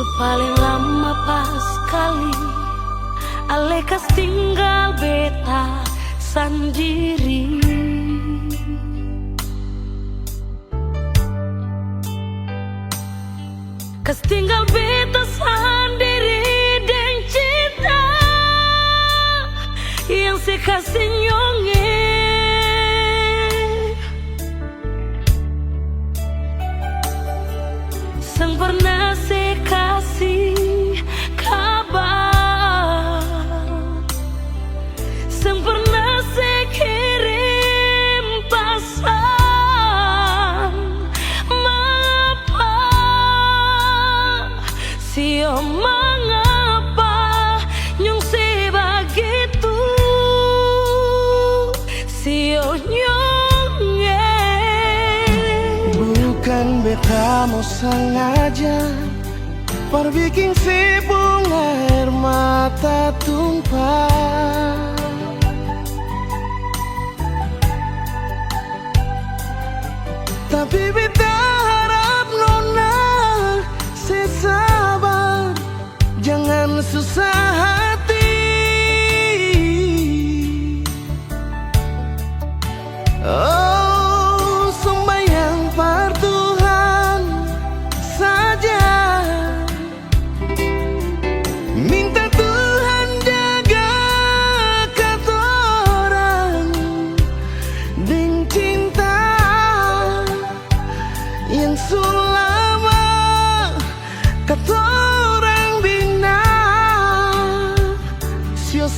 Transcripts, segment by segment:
Paling lama pas kali alekas tinggal beta sendiri. Kas tinggal beta sendiri dan cinta yang sekasih nyonge. Sang pernah sekasih kabar, sang pernah sekirim pesan. Mengapa, sio mengapa nyong sebegitu, sio nyonge. Bukan beta mau sengaja perbikin si bunga air mata tumpah, tapi beta harap nona sesabar, jangan susah hati. Oh, sembahyang par Tuhan saja, minta Tuhan jaga katorang dengan cinta yang selama katorang bina. Sio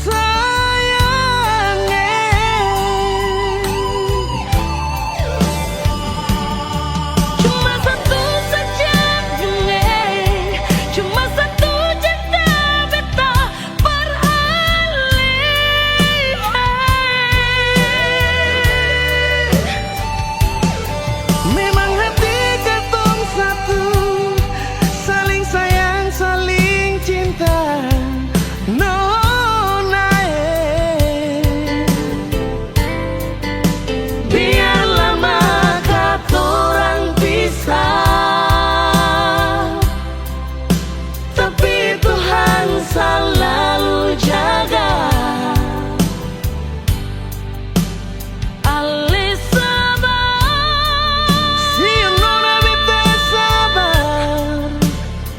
selalu jaga. Ale sabar, si nona beta sabar,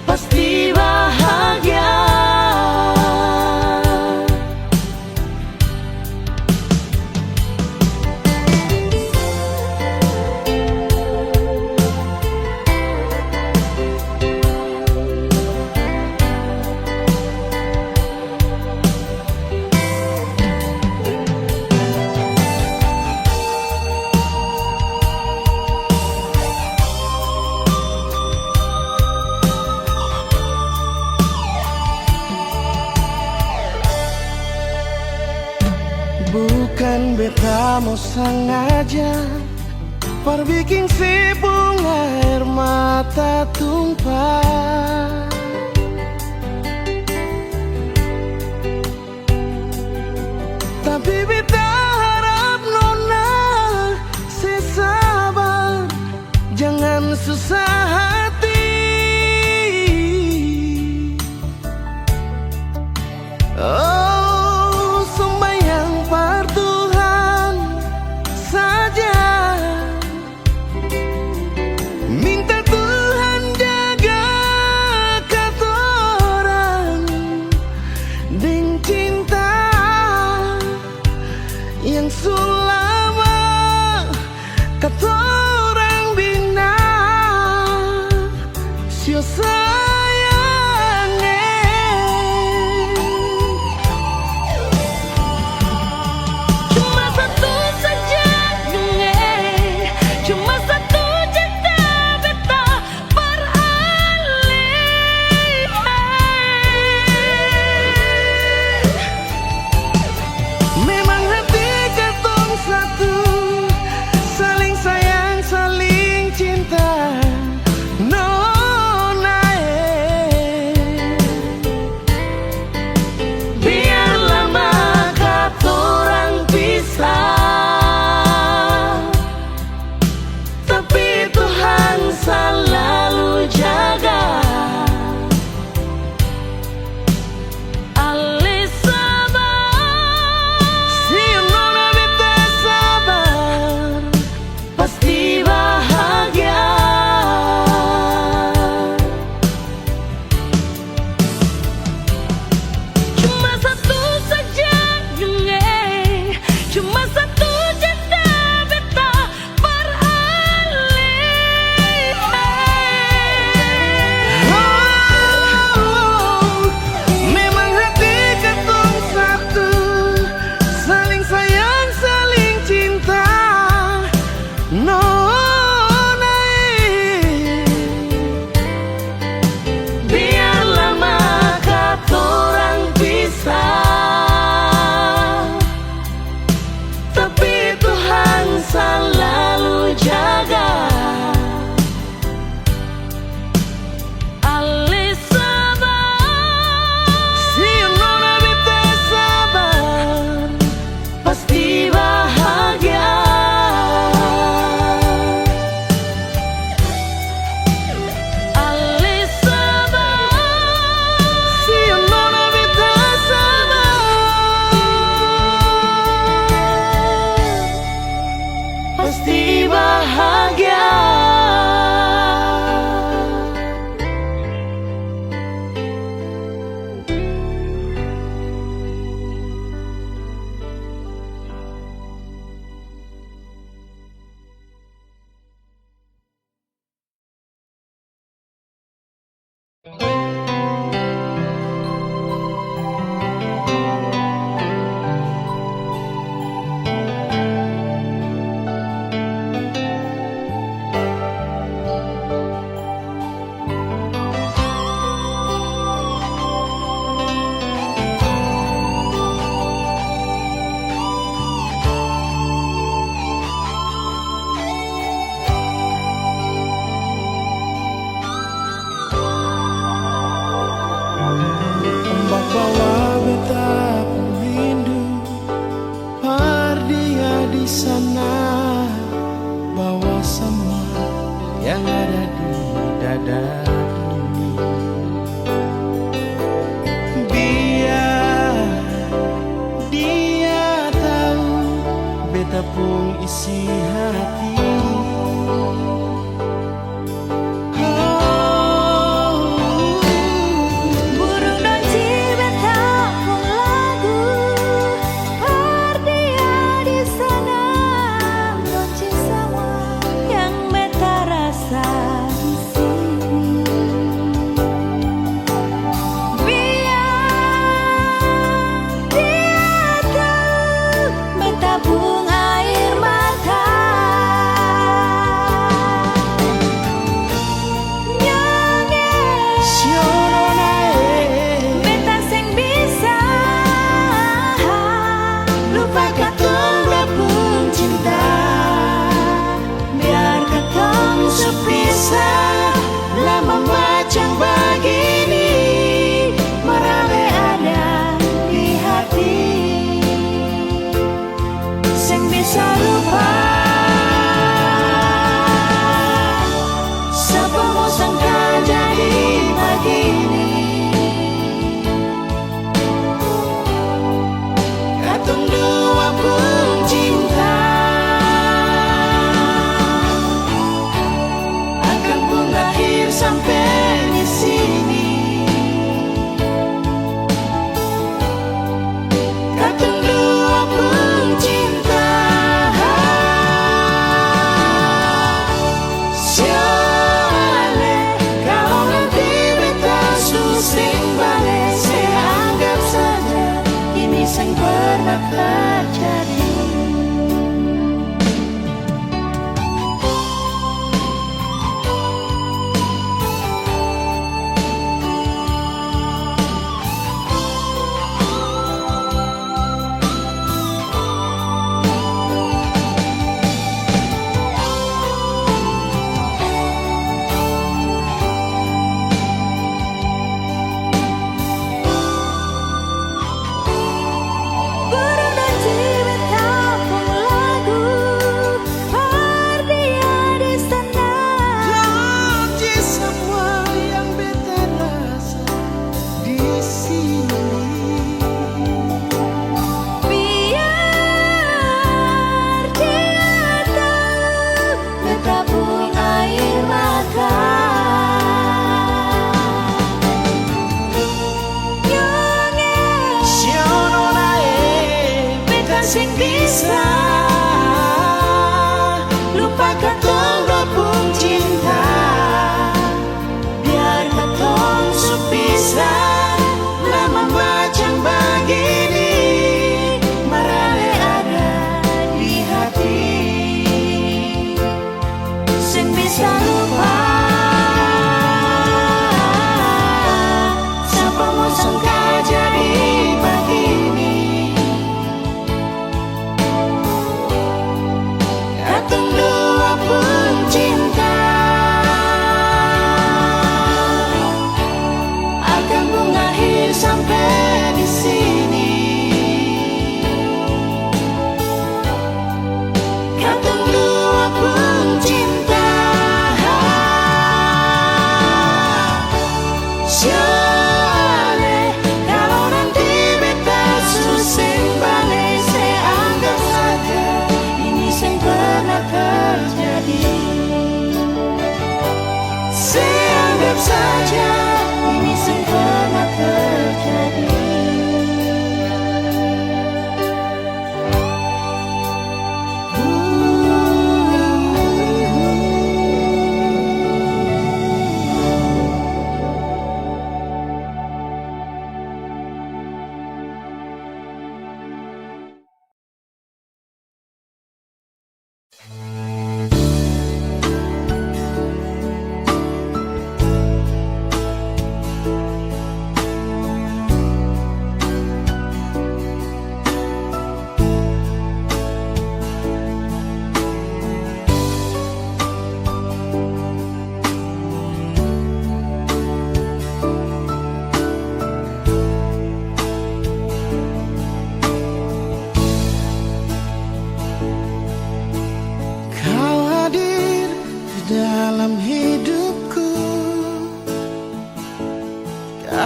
pasti bahagia. bukan beta mau sengaja perbikin si bunga air mata tumpah, tapi beta harap nona sesabar, jangan susah hati. Oh, sembahyang par Tuhan saja, minta Tuhan jaga katorang dengan cinta yang selama katorang bina. Sio saling sayang, saling cinta. Nona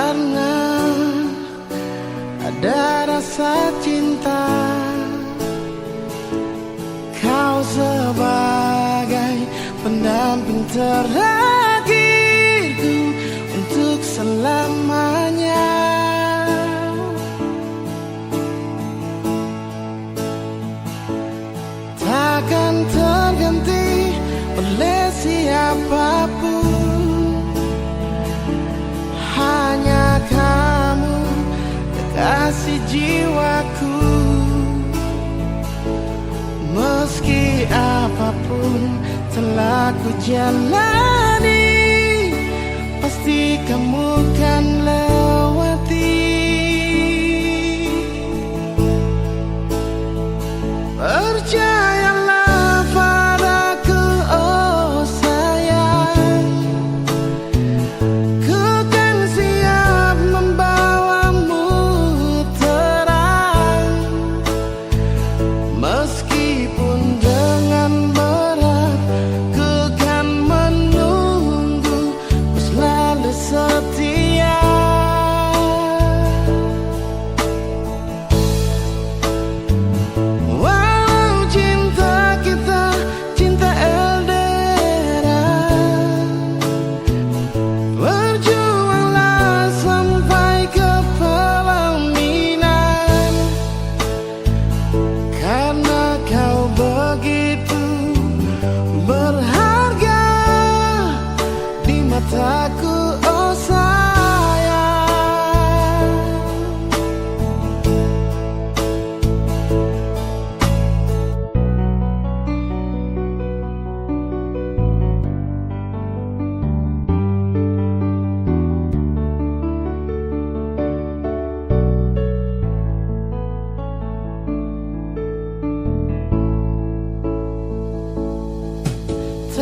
karena ada rasa cinta. Kau sebagai pendamping terakhirku untuk selamanya. Takkan terganti oleh siapapun, hanya kamu kekasih jiwaku. Meski apapun telah ku jalani, pasti kamu kan lewati. Percayalah padaku, oh sayang, ku kan siap membawamu terang. Meskipun dengan berat, ku kan menunggu, ku selalu setia. Walau cinta kita cinta LDR, berjuanglah sampai ke pelaminan, karena kau begitu berharga di mataku, oh sayang.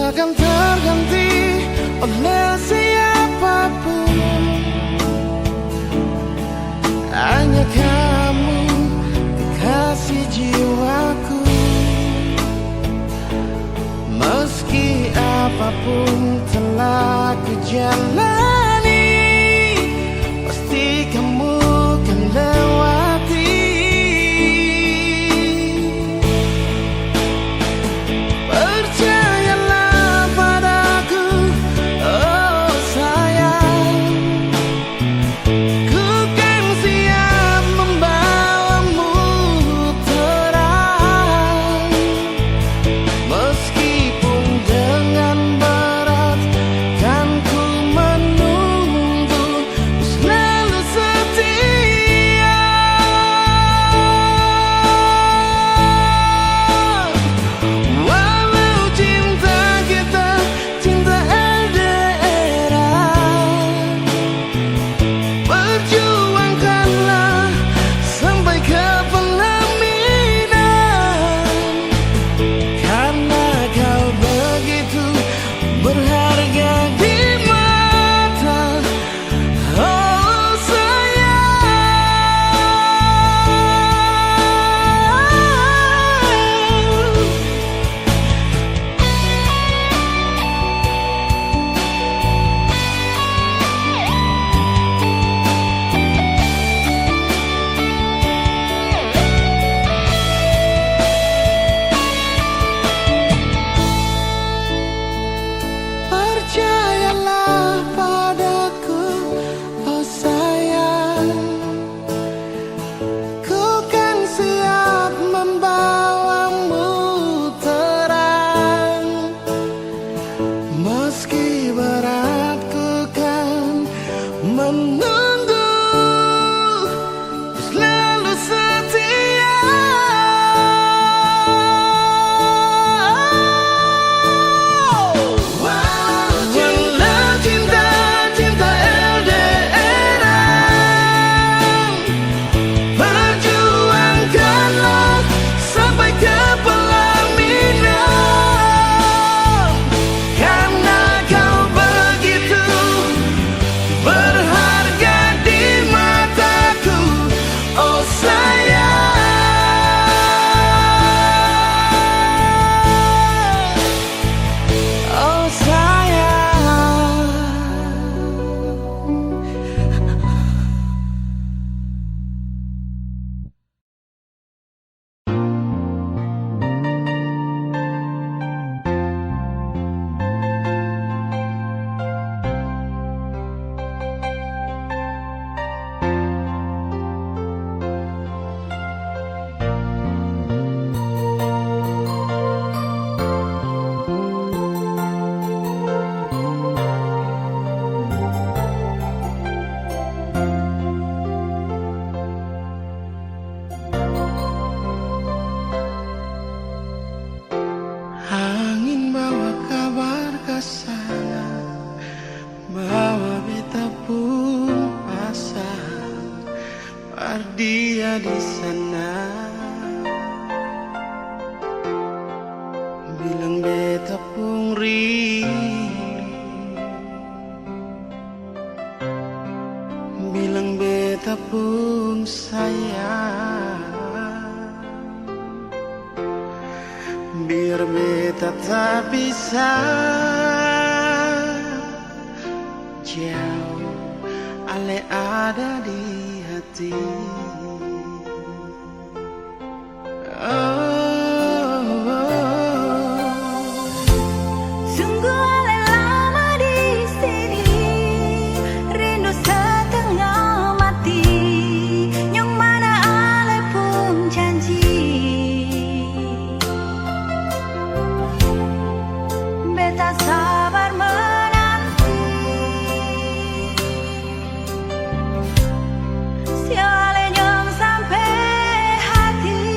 Takkan terganti oleh siapapun, hanya kamu kekasih jiwaku. Meski apapun telah ku jalani, pasti kamu kan lewati. Percayalah padaku, oh sayang, ku kan siap membawamu terang. Meskipun dengan berat, kan ku menunggu, ku selalu setia. Walau cinta kita cinta LDR, berjuangkanlah sampai ke pelaminan, karena kau begitu berharga di mata, oh sayang. Percayalah padaku, oh sayang, ku kan siap membawamu terang. Meski berat, ku kan menunggu, ku selalu setia. Walau cinta cinta LDR, berjuangkanlah sampai ke pelaminan, karena kau begitu berharga di sana. Bilang beta pun rindu, bilang beta pun sayang. Biar beta tak bisa jauh, ale ada di hati. Sungguh ale lama di sini, rindu setengah mati, yang mana ale pun janji. Beta sabar menanti, siale yang sampai hati.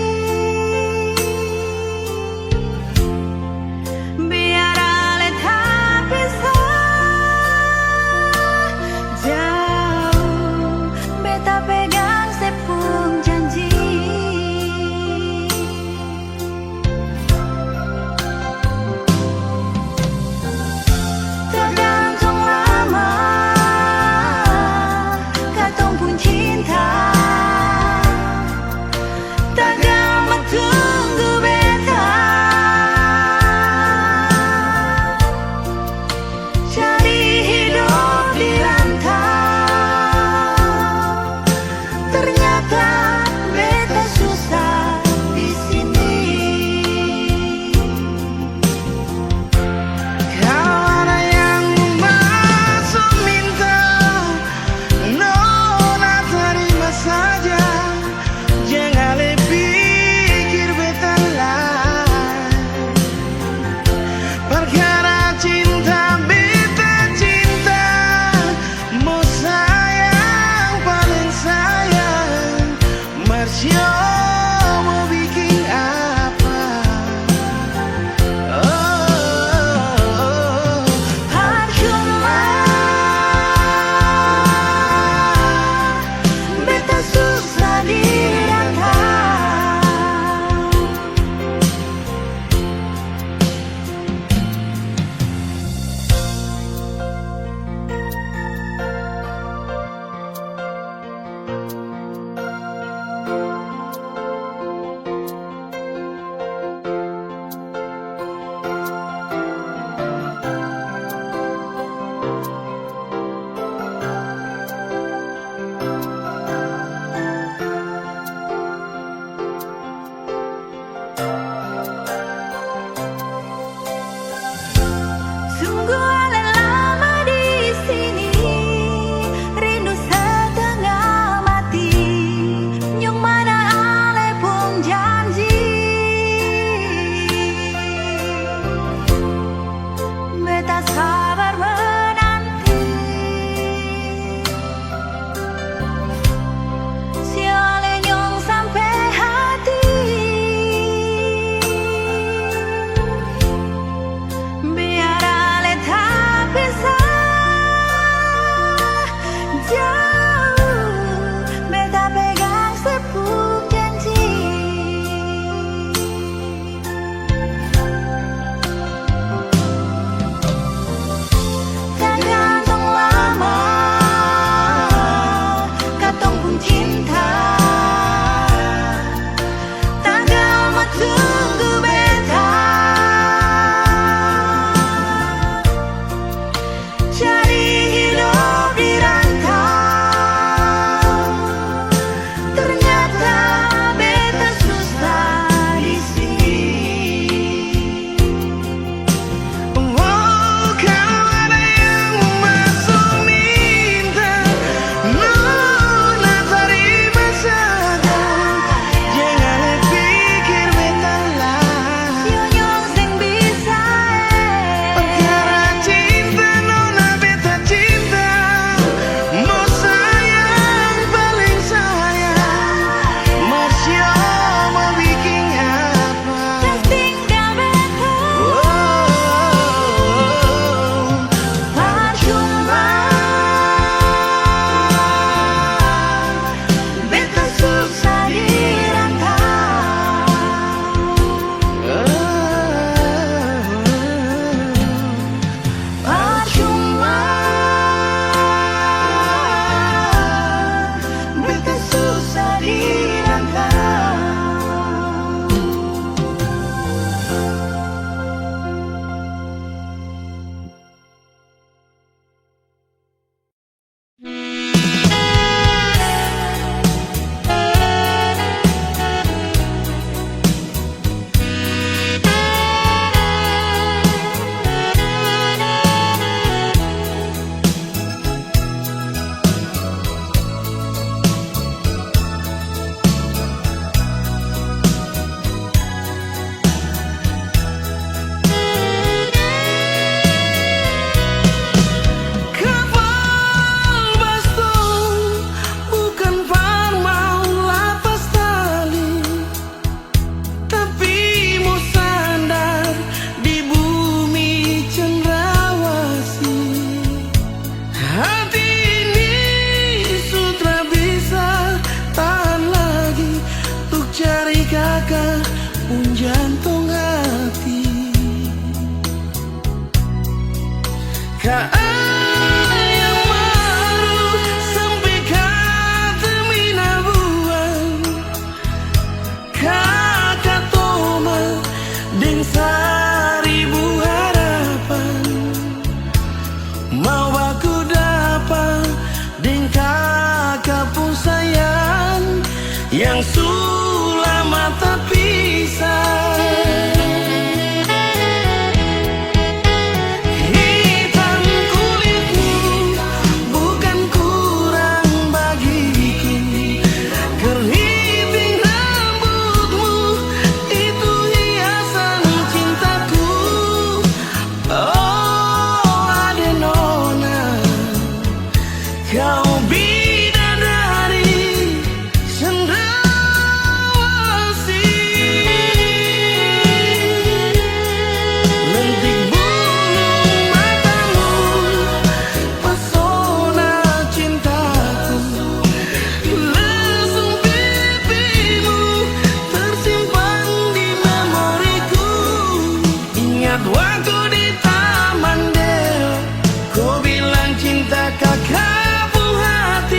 Kau bidadari cendrawasih, lentik bulu matamu, pesona cintaku, lesung pipimu tersimpan di memoriku. Ingat waktu di Taman Deo, kau bilang cinta kakak hati.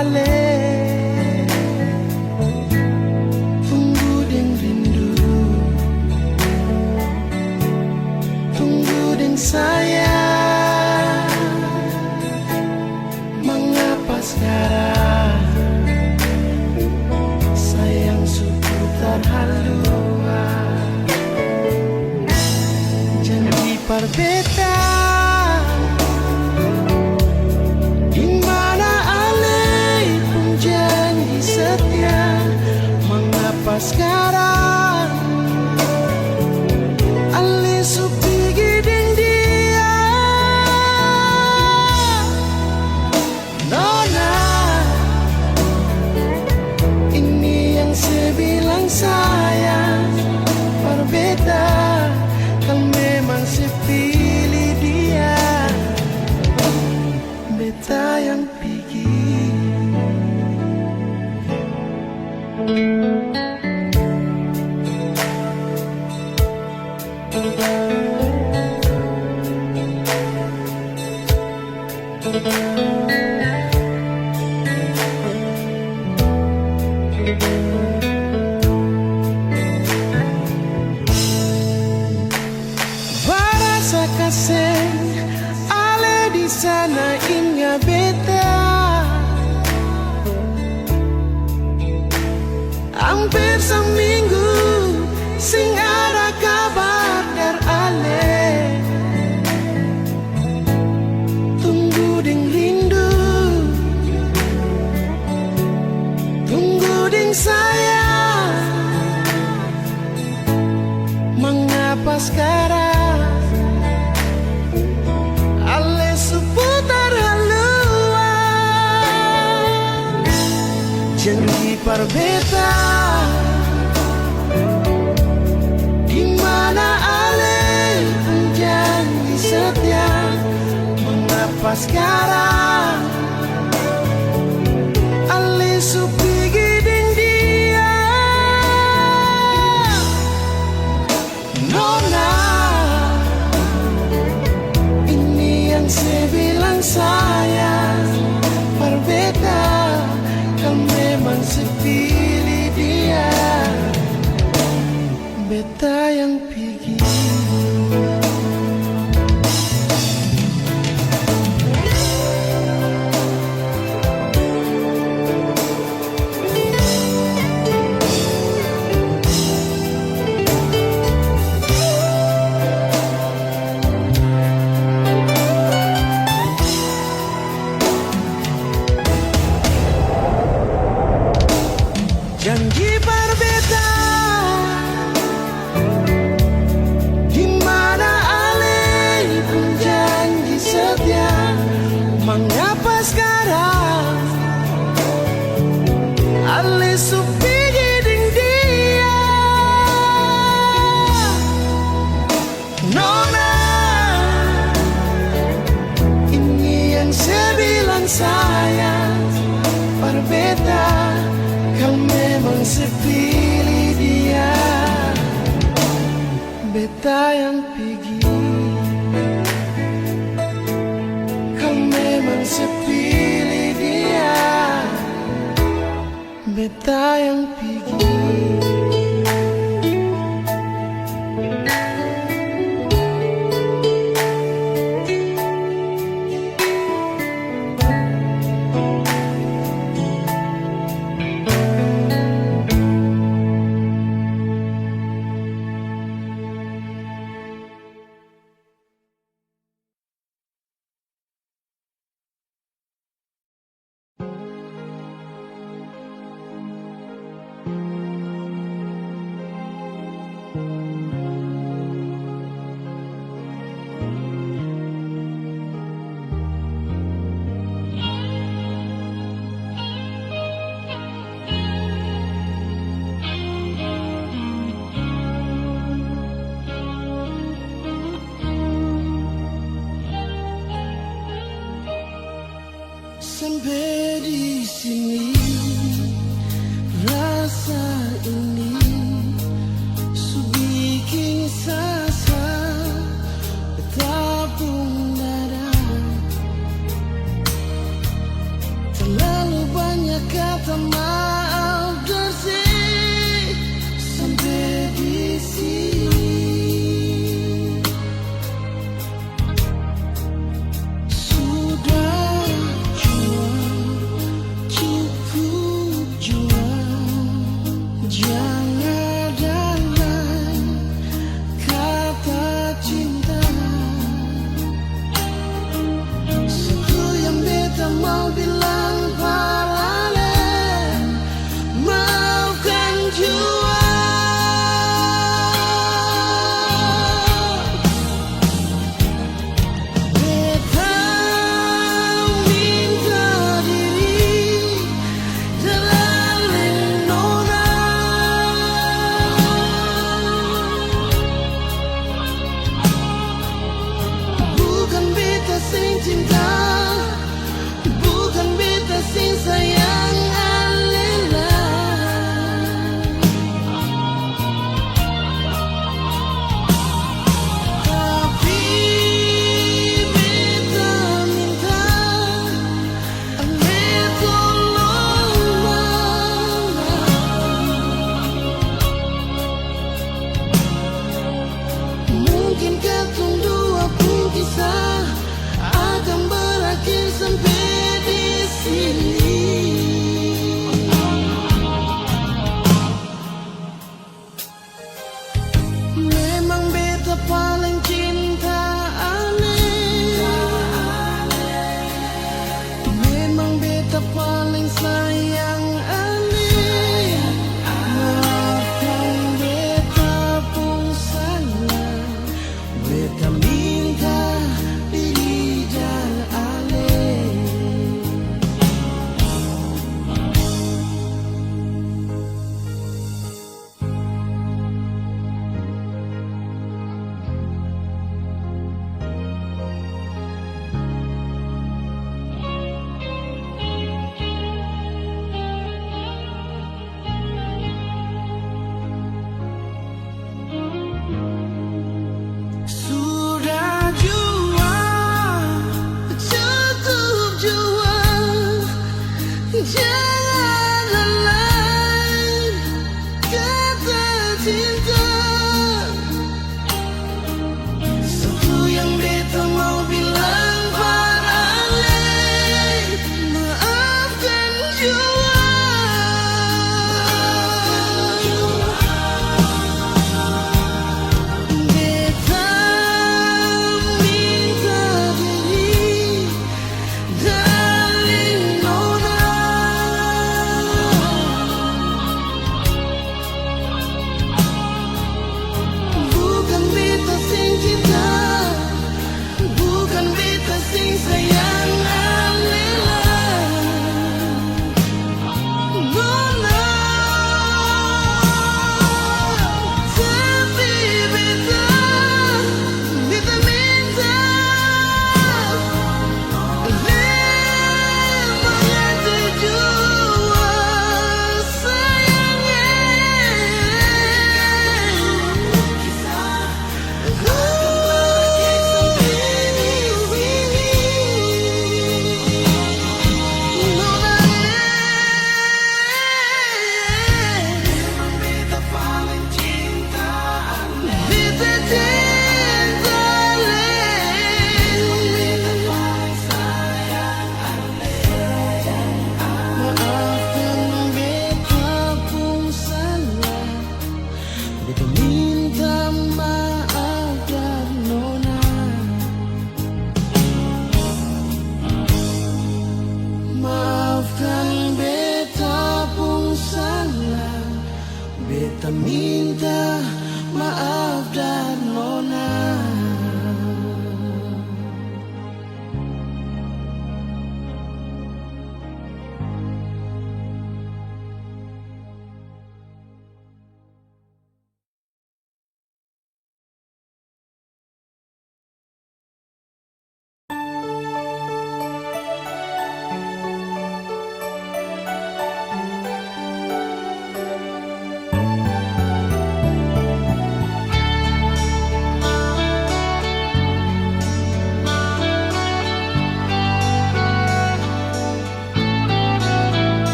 ale. Tunggu deng rindu, tunggu deng sayang. Mengapa sekarang sayang seputar haluan? Janji perbedaan sekarang Ali supi giding dia Nona, ini yang sebilang sayang berbeda. Kan memang sepilih dia beta yang pergi. Barasa kasih ale di sana inga beta. Hampir seminggu sing ada kabar dar ale. Tunggu deng rindu, tunggu deng sayang. Mengapa sekarang ale seputar haluan? Janji perbedaan di mana ale pun janji setia. Mengapa sekarang ale supi giding dia? Nona, ini yang sebilang sayang berbeda. Kan memang sepilih dia beta yang pergi. Janji berbeda di mana ale pun janji setia. Mengapa sekarang ale supi giding dia? Nona, ini yang sebilang sayang berbeda. Kau memang sepilih dia beta yang pergi. Kau memang sepilih dia beta yang pergi. Sampai di sini rasa ini subikin sasa betapun dada terlalu banyak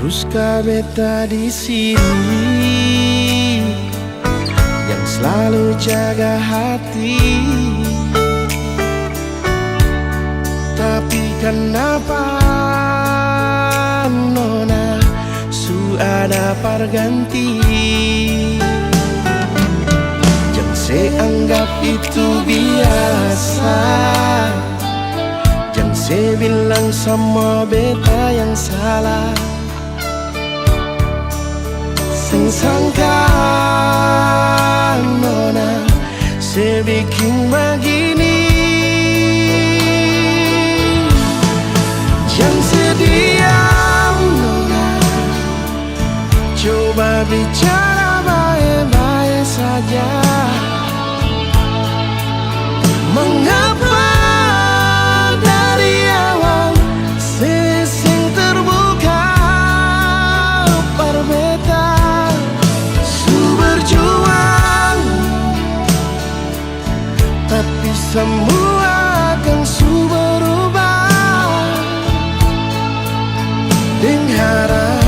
Haruskah beta di sini yang selalu jaga hati? Tapi kenapa nona su ada perganti? Jangan saya anggap itu biasa. Jangan saya bilang sama beta yang salah. Sing sangka nona saya bikin begini. Jangan sediam nona, coba bicara baik-baik saja. Mengapa dari awal sing terbuka perbeta su berjuang, tapi semua akan su berubah. Dengan harap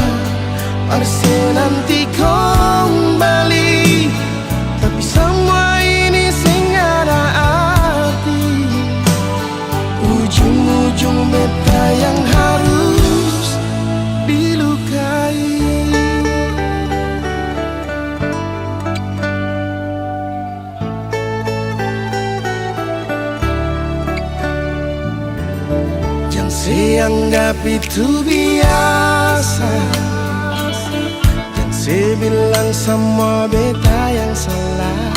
harusnya nanti kembali, tapi semua ini sing ada arti. Ujung-ujung beta yang harus dilukai. Jangan saya anggap itu biasa. Jangan saya bilang sama beta yang salah.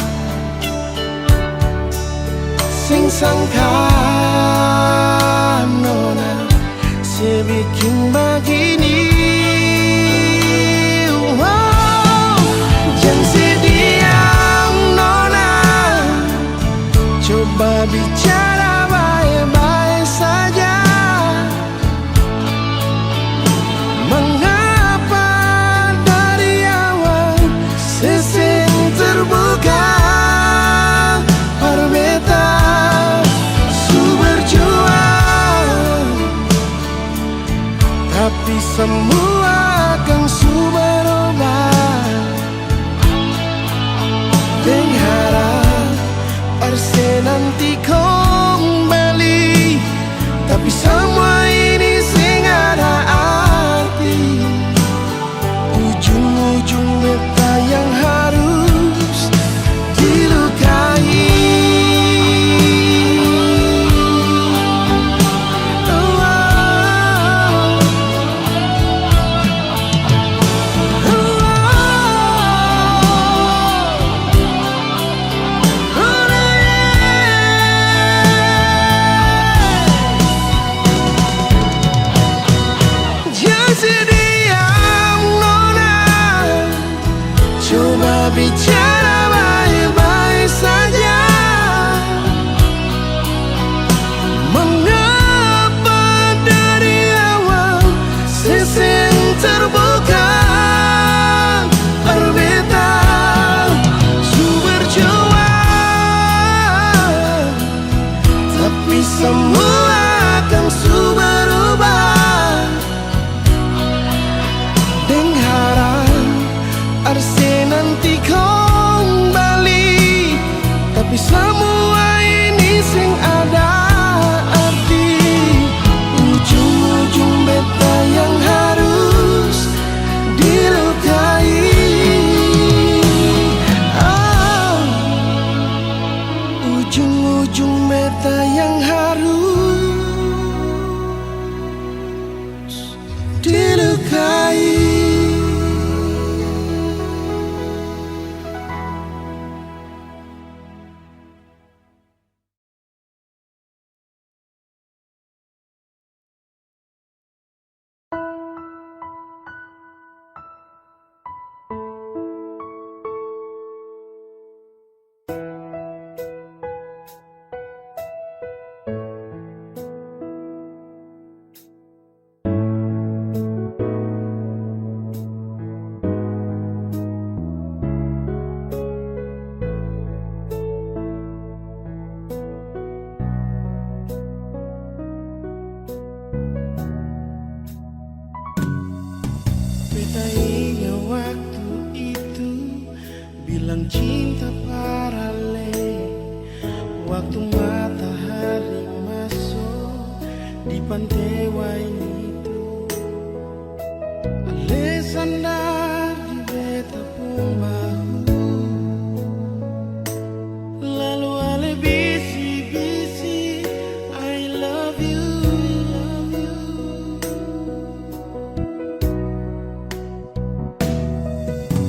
Sing sangka nona saya bikin begini. Wow. Jangan sediam nona, coba bicara baik-baik saja. Mengapa dari awal sesing terbuka perbeta su berjuang, tapi semua akan su berubah. Dengan harap harusnya nanti kembali, tapi semua ini sing ada arti. Ujung-ujung beta yang harus dilukai. Jangan sediam nona, coba bicara baik-baik saja. Mengapa dari awal sesing terbuka perbeta su berjuang, tapi semua akan su berubah. Dengan harap harusnya nanti kembali, tapi semua ini sing ada arti. Ujung-ujung beta yang harus dilukai. Ah, ujung-ujung beta yang harus dilukai. Bilang cinta paralel, waktu matahari masuk di pantai Wainito, Alessandra di beta pun bahu, lalu ale bisi-bisi I love you, love you.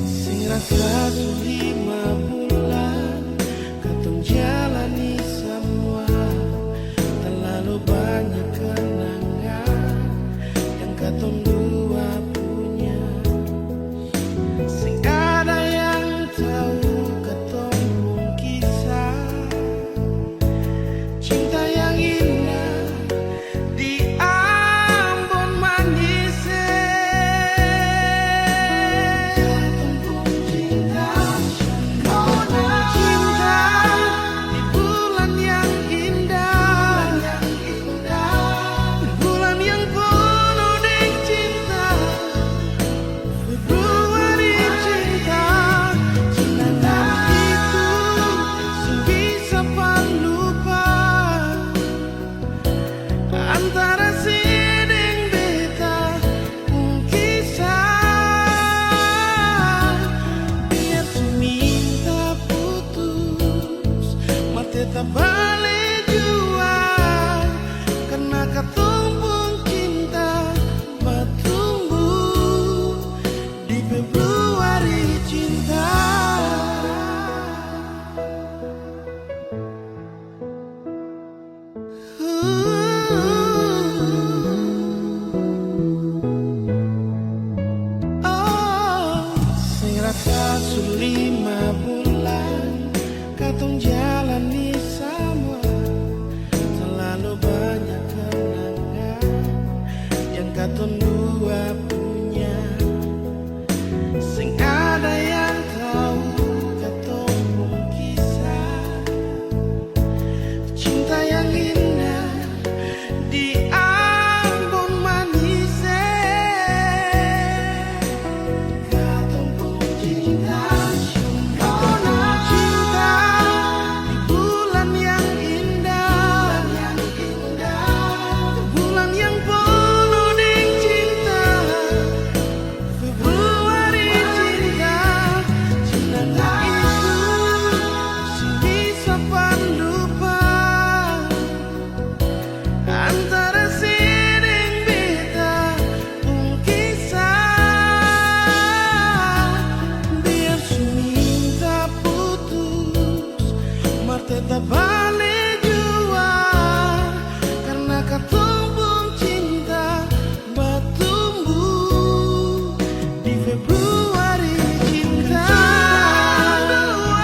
Sing rasa sulit 5 bulan katong jalani semua, terlalu banyak kenangan yang katong dua punya. Sing ada yang tahu katong pun kisah cinta yang indah di Ambon manis. Katong pun cinta, cinta di bulan yang indah, bulan yang penuh dengan cinta, Februari cinta. Cinta itu sebisa lupa antara si deng beta pun kisah. Biar minta putus mah tetap balik jua, karena katong pun cinta bertumbuh di Februari cinta. Sing rasa su 5 bulan katong jalani sama, terlalu banyak kenangan yang katong dua punya. Sing ada yang tahu katong pun kisah cinta yang indah di Ambon manis. Katong pun cinta, cinta di bulan yang indah, bulan yang penuh dengan cinta, Februari cinta. Cinta itu sebisa lupa antara si deng beta pun kisah. Biar su minta putus mar tetap balik jua, karena katong pun cinta bertumbuh di Februari cinta.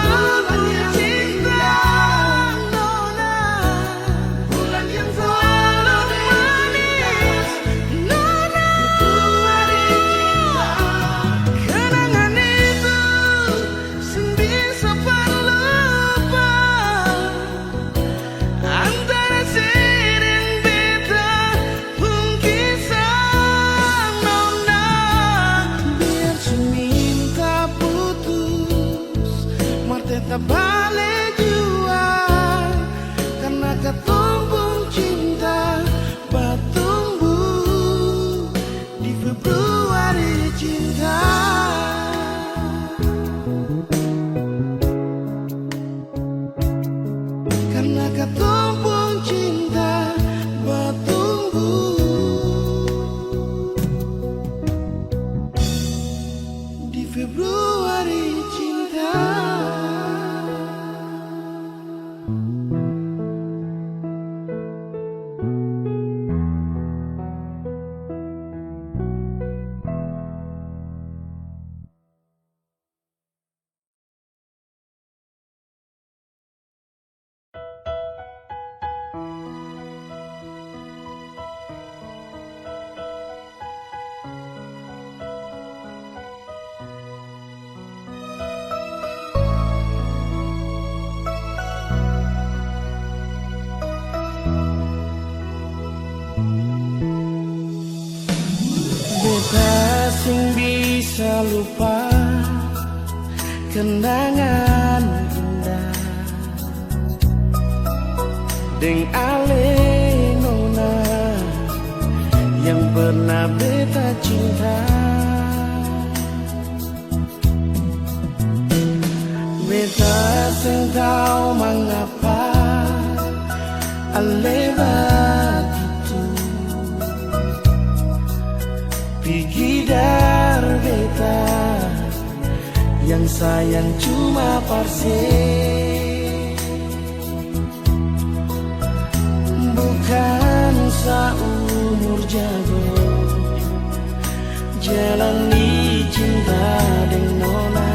Bulan yang cinta, nona, bulan yang selalu manis, nona. Februari cinta, kenangan itu sing bisa lupa antara si deng beta pun kisah, nona. Biar su minta putus mar tetap balik jua, karena katong pun cinta bertumbuh di Februari cinta. Karena katong pun cinta bertumbuh di Februari cinta. Beta sing bisa lupa kenangan indah deng ale nona yang pernah beta cinta. Beta sing tahu mengapa ale begitu pergi dari beta yang sayang cuma parse, bukan seumur jago jalani cinta dengan nona.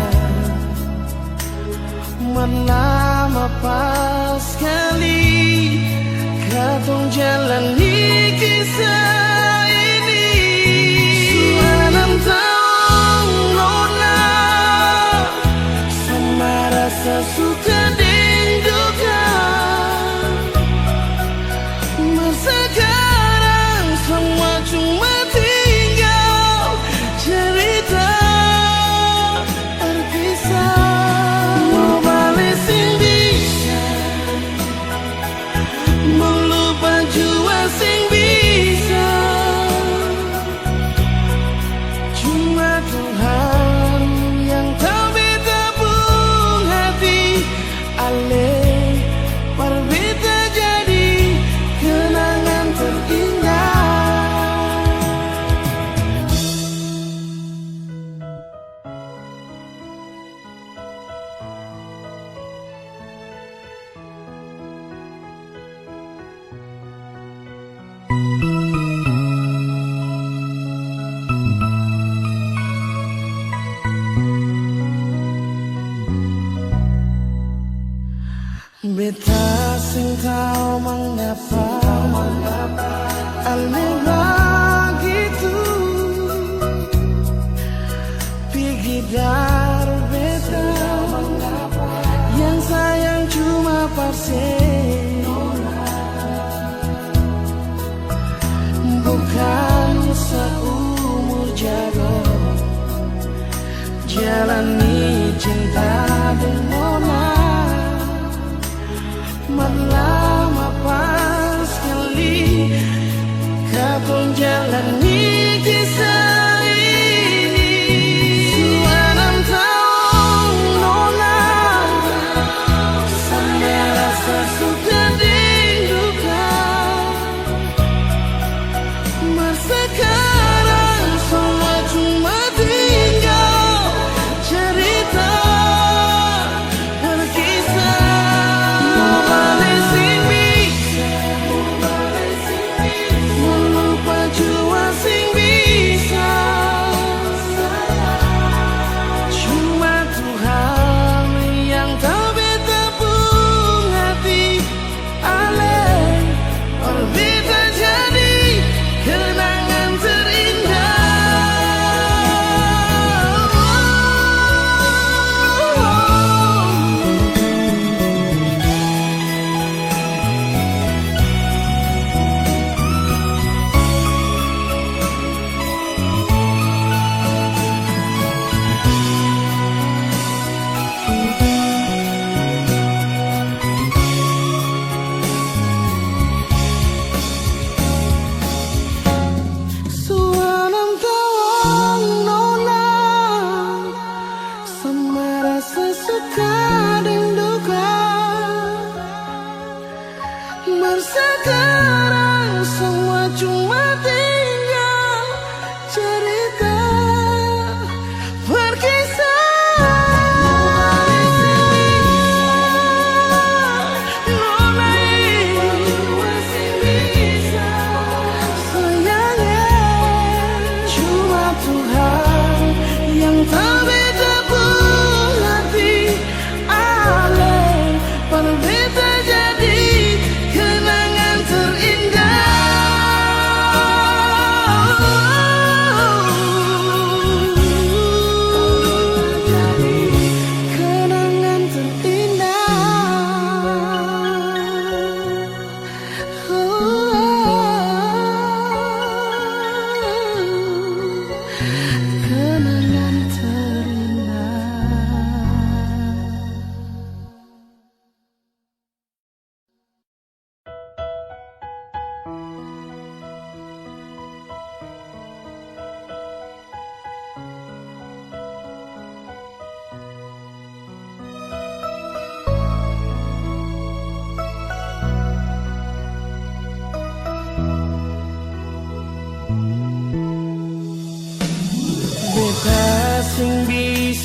Mana pas sekali katong jalani kisah ini. Suanam tahu nona sama rasa suka dan duka. Masa sekarang semua cuma tinggal cerita terpisah. Mau balik sing bisa, melupa jua sing bisa.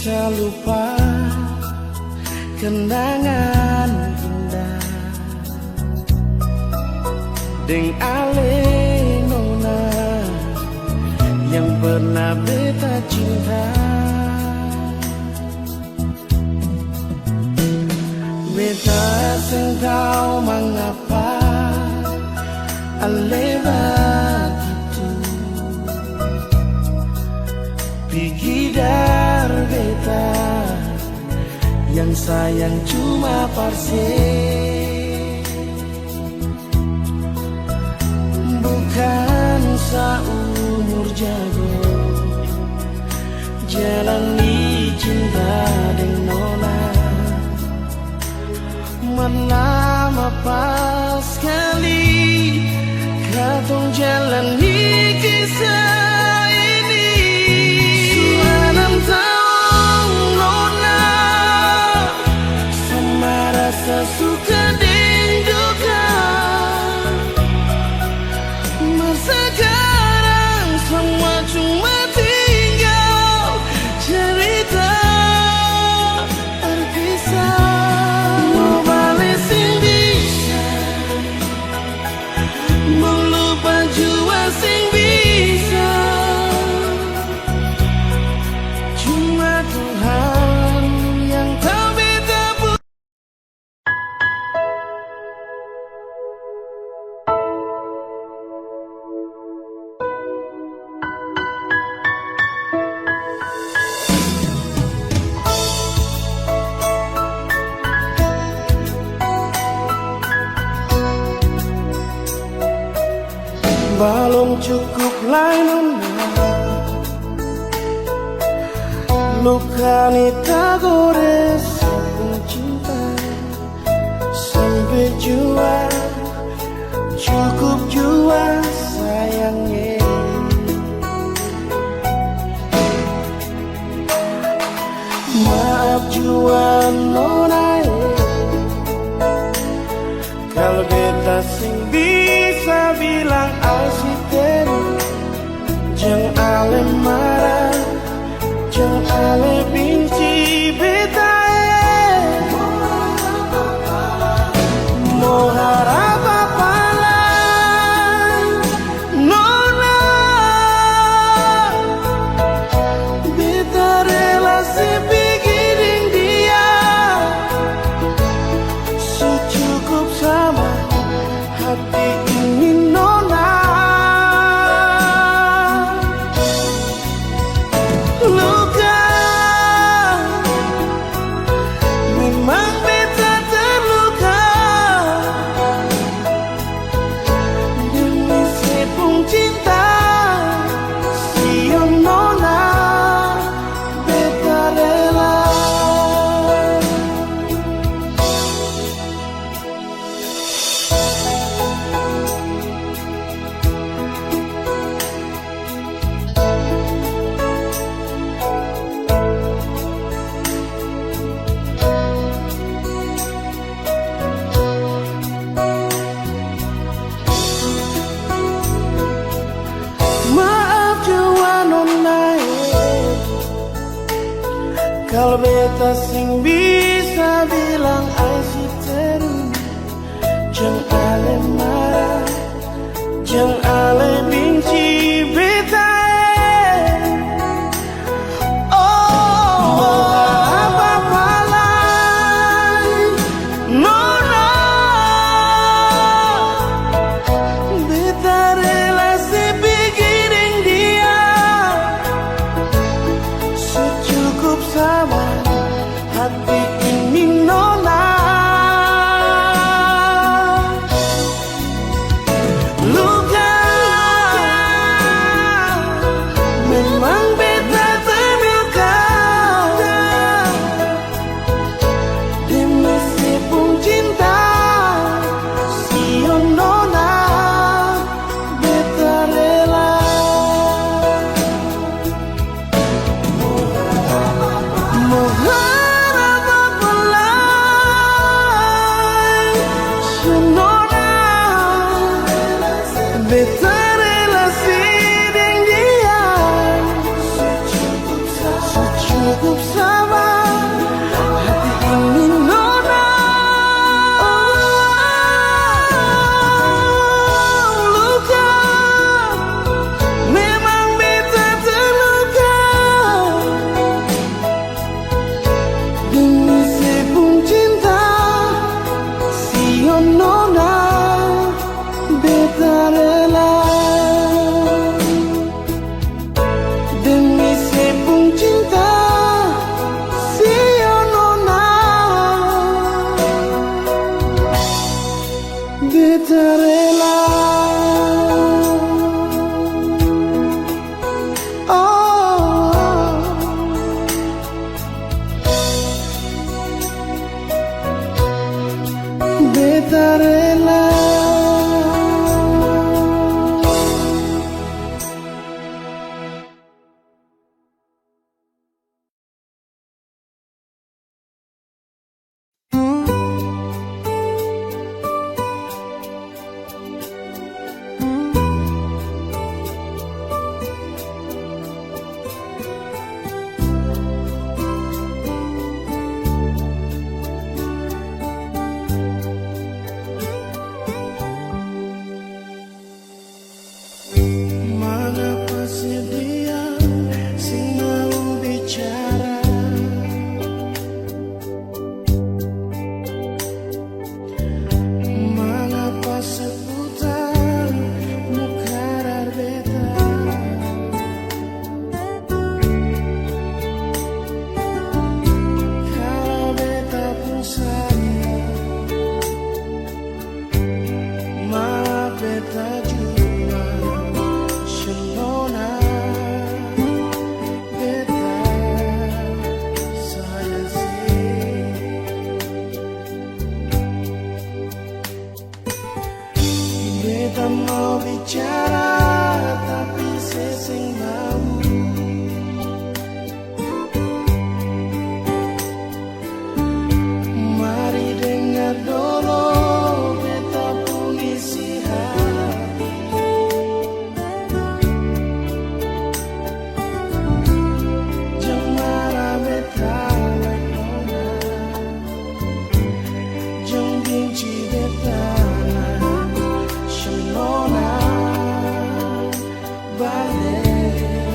bisa lupa kenangan indah deng ale nona yang pernah beta cinta. Beta sing tahu mengapa ale begitu pigidar beta yang sayang cuma parse, bukan seumur jago jalani cinta dengan nona. Melama pas sekali katong jalani kisah ini. Sudah 6 tahun nona, sama rasa suka dan duka. Masa sekarang semua cuma tinggal cerita terpisah. Mau balik sing bisa, melupa jua sing bisa. Cuma Tuhan yang tahu beta pun. Belum cukup lain luka ni tak gores cinta sampai jua cukup jua sayangnya. Maaf jua nona, kalau beta sing bisa bilang asisten, jangan ale marah, jangan ale benci beta. Mau harap apa nona, beta relasi pikirin dia secukup sama hati ini nona. Luka memang beta terluka demi sepung cinta sio nona, beta rela. Maaf jua nona, kalau beta sing bisa bilang asisten, jangan ale marah, jangan ale benci beta. Oh, apa-apa lain nona, beta relasi pikirin dia secukup sama hati ini nona. Luka memang beta terluka demi sepung cinta sio nona, beta rela. Mau harap apa beta rela. Mengapa sih dia sing mau bicara? Mengapa seputar mukarar beta? Kalau beta pun sadar, maaf beta juga Shenona beta saya sih. Beta mau bicara tapi sesing bau. Mari dengar dulu beta pun isi hati. Jangan marah beta lakona, jangan benci beta Shenona balik.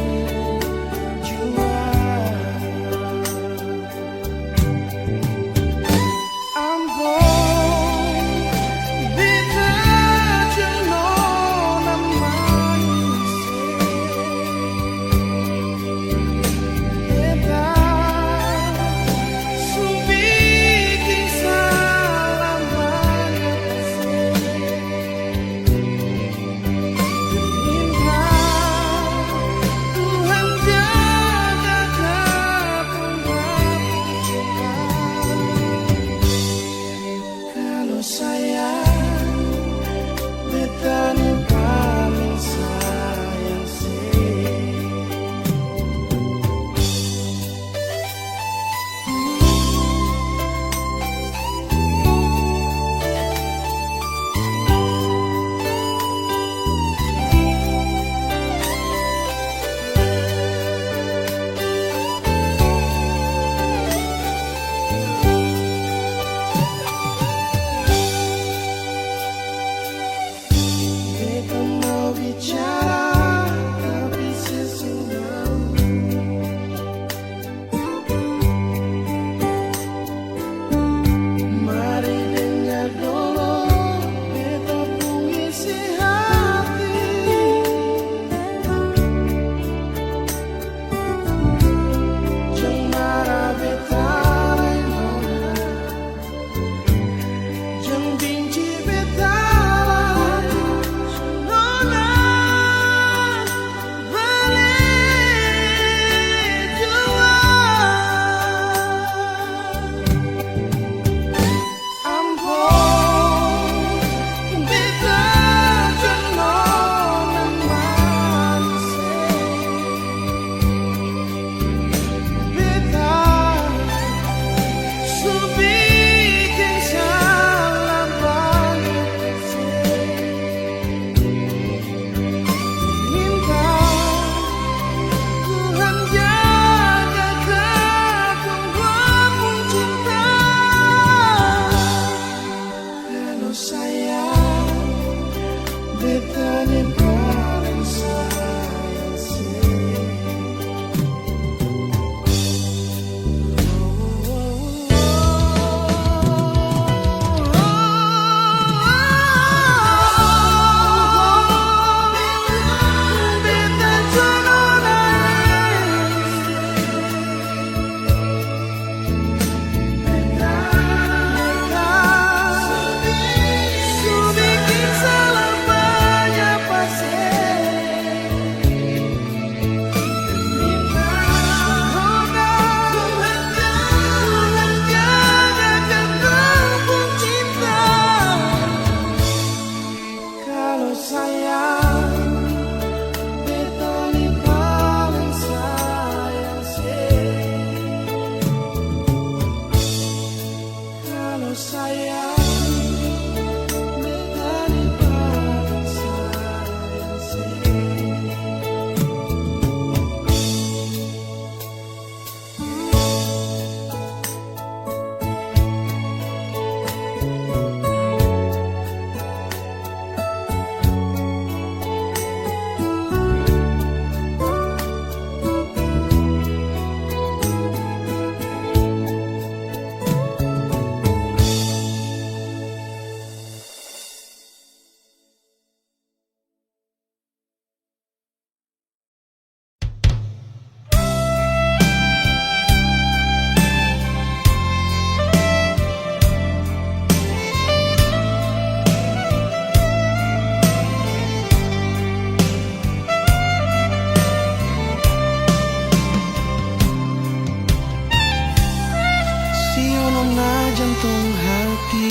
sionona jantung hati.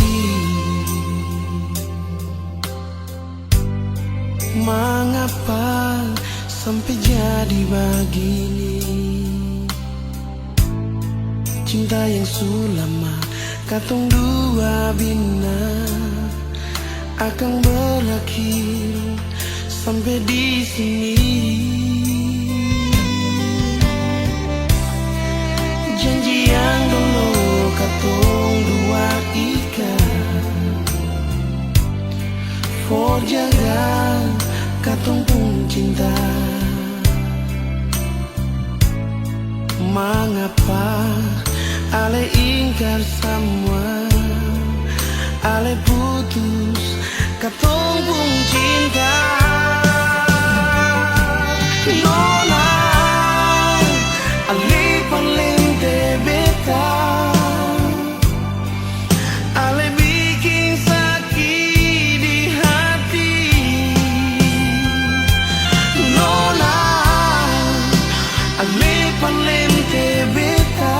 Mengapa sampai jadi begini? Cinta yang sulama katong dua bina akan berakhir sampai di sini. Janji yang dulu katong dua ikat for jaga katong pun cinta. Mengapa ale ingkar semua, ale putus katong pun cinta. Nona ale palente beta, ale bikin sakit di hati. Nona ale palente beta,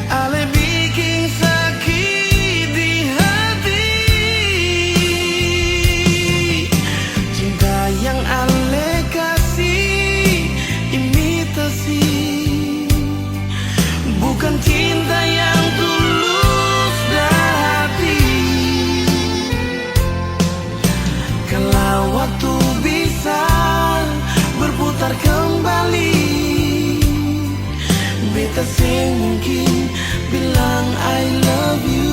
ale bikin sakit di hati. Cinta yang ale kasih imitasi, bukan cinta yang tulus dari hati. Kalau waktu bisa berputar kembali, beta sing mungkin bilang I love you.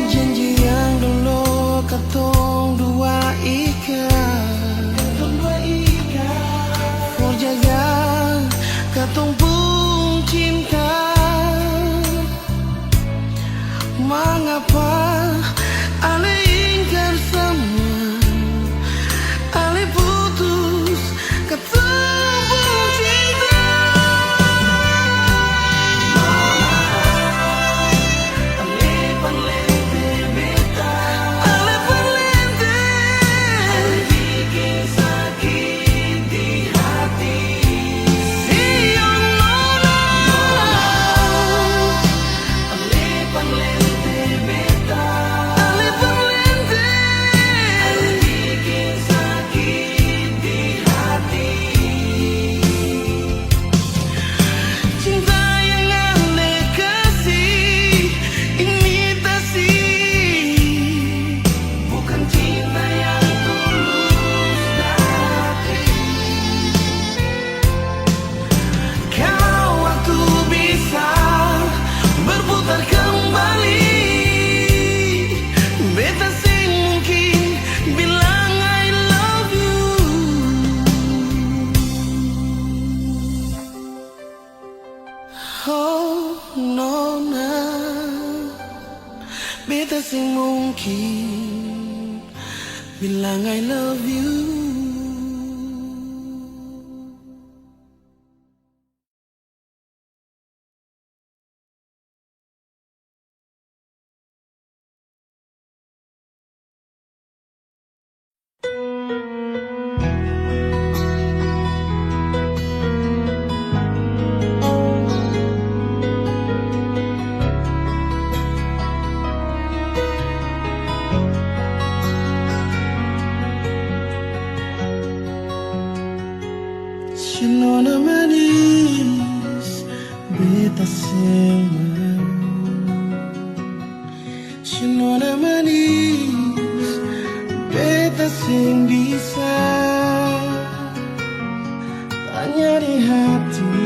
Janji yang dulu katong dua ikat for jaga katong pun cinta. Mengapa ale ingkar semua, ale putus katong pun cinta. Ale palente beta, ale palente, ale bikin sakit di hati. Sionona ale palente beta, ale palente, ale bikin sakit di hati. Cinta yang ale kasih imitasi, bukan cinta yang tulus dari hati. Kalau waktu bisa berputar kembali, beta sing mungkin bilang I love you. Oh nona, beta sing mungkin bilang I love you. Sionona manis, beta sing mau. Sionona manis, beta sing bisa tanya di hati,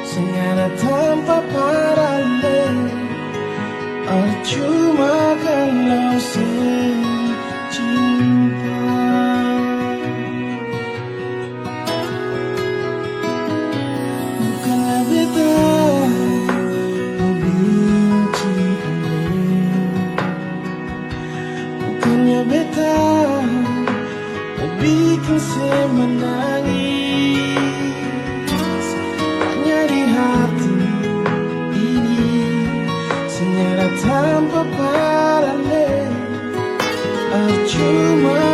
sengaja tanpa paralel. Cuma kalau sing cinta. Bukanlah beta parallel. Cuma